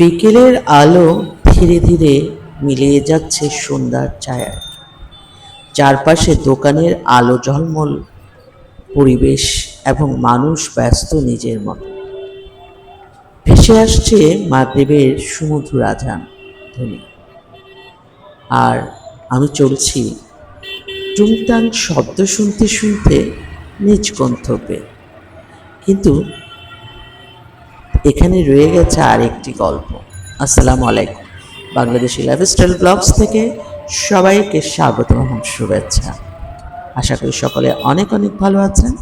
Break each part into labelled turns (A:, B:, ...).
A: বিকেলের আলো ধীরে ধীরে মিলিয়ে যাচ্ছে সন্ধ্যার ছায়ায়। চারপাশে দোকানের আলো ঝলমল পরিবেশ এবং মানুষ ব্যস্ত নিজের মতো। ভেসে আসছে মাগরিবের সুমধুর আজান ধ্বনি। আর আমি চলছি টুংটাং শব্দ শুনতে শুনতে নিজ গন্তব্যে। কিন্তু এখানে রয়ে গেছে আরেকটি গল্প। আসসালামু আলাইকুম। বাংলাদেশি লাইফস্টাইল ব্লগস থেকে সবাইকে স্বাগত এবং শুভেচ্ছা। আশা করি সকলে অনেক অনেক ভালো আছেন,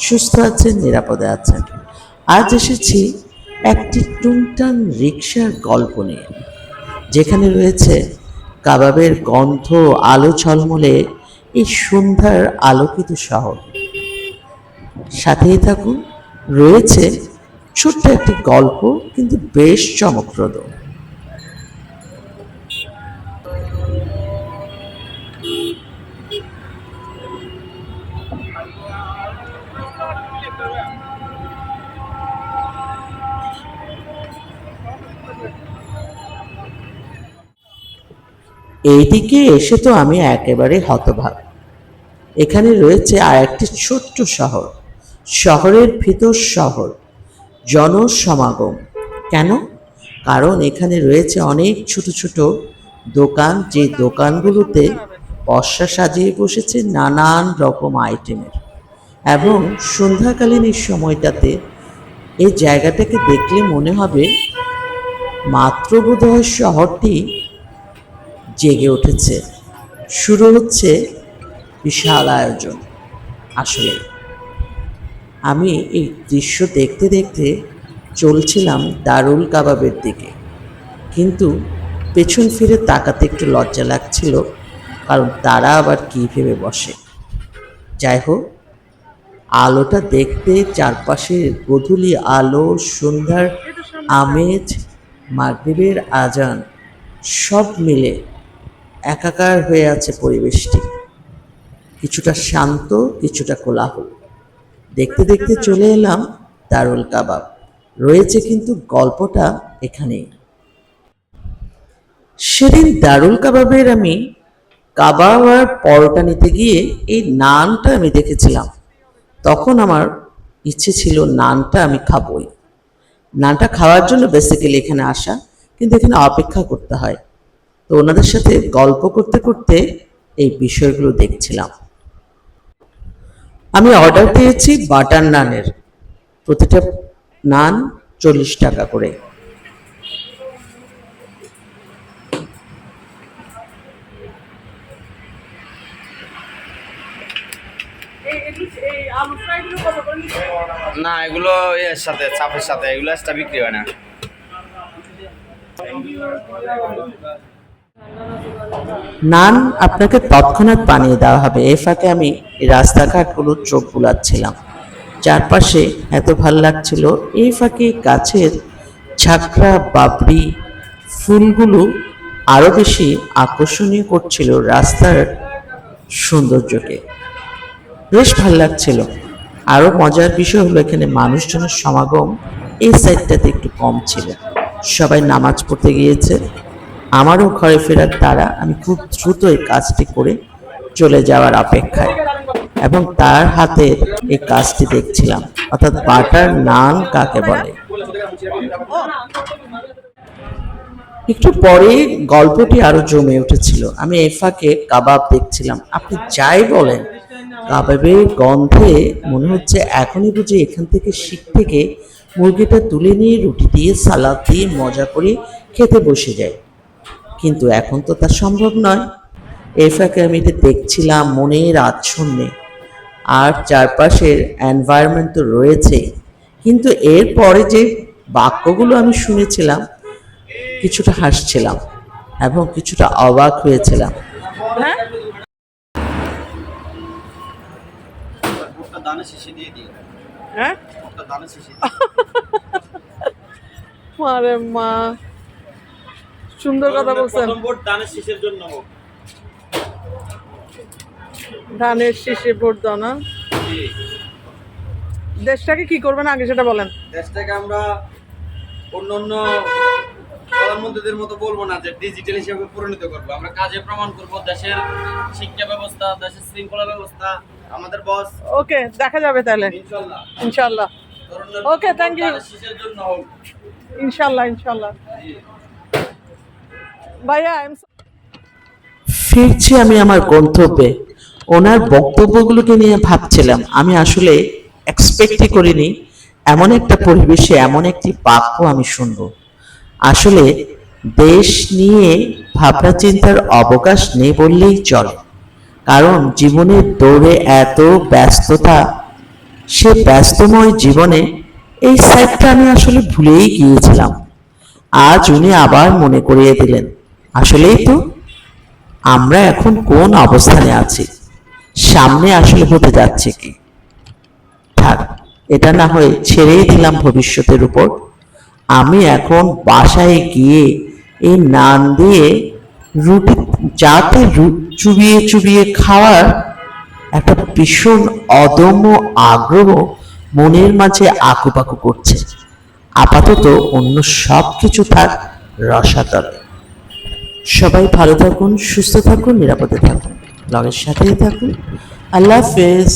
A: সুস্থ আছেন, নিরাপদে আছেন। আজ এসেছি একটি টুংটাং রিকশার গল্প নিয়ে, যেখানে রয়েছে কাবাবের গন্ধ, আলো ঝলমলে এই সন্ধ্যার আলোকিত শহর। সাথেই থাকুন, রয়েছে ছোট্ট একটি গল্প, কিন্তু বেশ চমকপ্রদ। এইদিকে এসে তো আমি একেবারে হতবাক। এখানে রয়েছে আর একটি ছোট্ট শহর, শহরের ভিতর শহর, জনসমাগম। কেন? কারণ এখানে রয়েছে অনেক ছোট ছোট দোকান, যে দোকানগুলোতে পসরা সাজিয়ে বসেছে নানান রকম আইটেমের। এবং সন্ধ্যাকালীন এই সময়টাতে এই জায়গাটাকে দেখলে মনে হবে মাত্র বোধহয় শহরটি জেগে উঠেছে, শুরু হচ্ছে বিশাল আয়োজন। আসলে আমি এই দৃশ্য দেখতে দেখতে চলছিলাম দারুল কাবাবের দিকে, কিন্তু পেছন ফিরে তাকাতে একটু লজ্জা লাগছিল, কারণ তারা আবার কী ভেবে বসে। যাই হোক, আলোটা দেখতে, চারপাশের গোধূলি আলো, সন্ধ্যার আমেজ, মাগরিবের আজান, সব মিলে একাকার হয়ে আছে পরিবেশটি। কিছুটা শান্ত, কিছুটা কোলাহল। দেখতে দেখতে চলে এলাম দারুল কাবাব। রয়েছে কিন্তু গল্পটা এখানেই। সেদিন দারুল কাবাবের আমি কাবাব আর পরোটা নিতে গিয়ে এই নানটা আমি দেখেছিলাম। তখন আমার ইচ্ছে ছিল নানটা আমি খাবই। নানটা খাওয়ার জন্য বেসিক্যালি এখানে আসা, কিন্তু এখানে অপেক্ষা করতে হয়। তো ওনাদের সাথে গল্প করতে করতে এই বিষয়গুলো দেখছিলাম। আমি অর্ডার দিয়েছি বাটার নানের, প্রতিটা নান 40 টাকা করে।
B: না, এগুলো এর সাথে চাপের সাথে, এগুলো এক্সট্রা বিক্রি হয় না।
A: নান আপনাকে তৎক্ষণাৎ বানিয়ে দেওয়া হবে। এ ফাঁকে আমি রাস্তাঘাটগুলো চোখ বুলাচ্ছিলাম, চারপাশে এত ভাল লাগছিল। এই ফাঁকে গাছের ঝাঁকড়া বাবরি ফুলগুলো আরো বেশি আকর্ষণীয় করছিল রাস্তার সৌন্দর্যকে। বেশ ভাল লাগছিল। আরো মজার বিষয় হলো, এখানে মানুষজনের সমাগম এই সাইডটাতে একটু কম ছিল, সবাই নামাজ পড়তে গিয়েছে। আমারও ঘরে ফেরার তাড়া, আমি খুব দ্রুত এই কাজটি করে চলে যাওয়ার অপেক্ষায়, এবং তার হাতে এই কাজটি দেখছিলাম, অর্থাৎ বাটার নান কাকে বলে। একটু পরে গল্পটি আরো জমে উঠেছিল। আমি এই ফাঁকে কাবাব দেখছিলাম। আপনি যাই বলেন, কাবাবের গন্ধে মনে হচ্ছে এখনই বুঝি এখান থেকে শিক থেকে মুরগিটা তুলে নিয়ে রুটি দিয়ে সালাদ দিয়ে মজা করে খেতে বসে যায়। কিন্তু এখন তো তা সম্ভব নয়। এই ফাঁকে আমি এটা দেখছিলাম মনের আচ্ছন্নে। আর চারপাশের এনভায়রনমেন্ট তো রয়েছেই, কিন্তু এরপরে যে বাক্যগুলো আমি শুনেছিলাম, কিছুটা হাসছিলাম এবং কিছুটা অবাক হয়েছিলাম।
C: হ্যাঁ, আরে মা, সুন্দর কথা বলছেন। ধানের শীষে ভোট দাও না। দেশটাকে কি করবেন আগে সেটা বলেন।
B: দেশটাকে আমরা অন্য অন্য প্রধানমন্ত্রীদের মতো বলবো না যে ডিজিটাল হিসেবে পরিণত করবো, আমরা কাজে প্রমাণ করবো দেশের শিক্ষা ব্যবস্থা, দেশের শৃঙ্খলা ব্যবস্থা, আমাদের বস
C: ওকে, দেখা যাবে তাহলে
B: ইনশাল্লাহ
C: ইনশাল্লাহ।
B: তরুণদের
C: Okay, thank you.
B: তাদের শীষের জন্য হোক।
C: ইনশাল্লাহ ইনশাল্লাহ।
B: জি।
C: ভাইয়া
A: ফিরছি আমি আমার গন্তব্যে। ওনার বক্তব্যগুলোকে নিয়ে ভাবছিলাম, আমি আসলে এক্সপেক্টই করিনি এমন একটা পরিবেশে এমন একটি বাক্য আমি শুনবো। আসলে দেশ নিয়ে ভাবনা চিন্তার অবকাশ নেই বললেই চলে, কারণ জীবনের দৌড়ে এত ব্যস্ততা, সে ব্যস্তময় জীবনে এই সাইডটা আমি আসলে ভুলেই গিয়েছিলাম। আজ উনি আবার মনে করিয়ে দিলেন, আসলেই তো আমরা এখন কোন অবস্থানে আছি, সামনে আসলে হতে যাচ্ছে কি। থাক, এটা না হয়ে ছেড়েই দিলাম ভবিষ্যতের উপর। আমি এখন বাসায় গিয়ে এই নান দিয়ে রুটি যাতে চুবিয়ে চুবিয়ে খাওয়ার একটা ভীষণ অদম্য আগ্রহ মনের মাঝে আকুপাকু করছে। আপাতত অন্য সব কিছু থাক রসাতলে। সবাই ভালো থাকুন, সুস্থ থাকুন, নিরাপদে থাকুন, ব্লগের সাথেই থাকুন। আল্লাহ হাফেজ।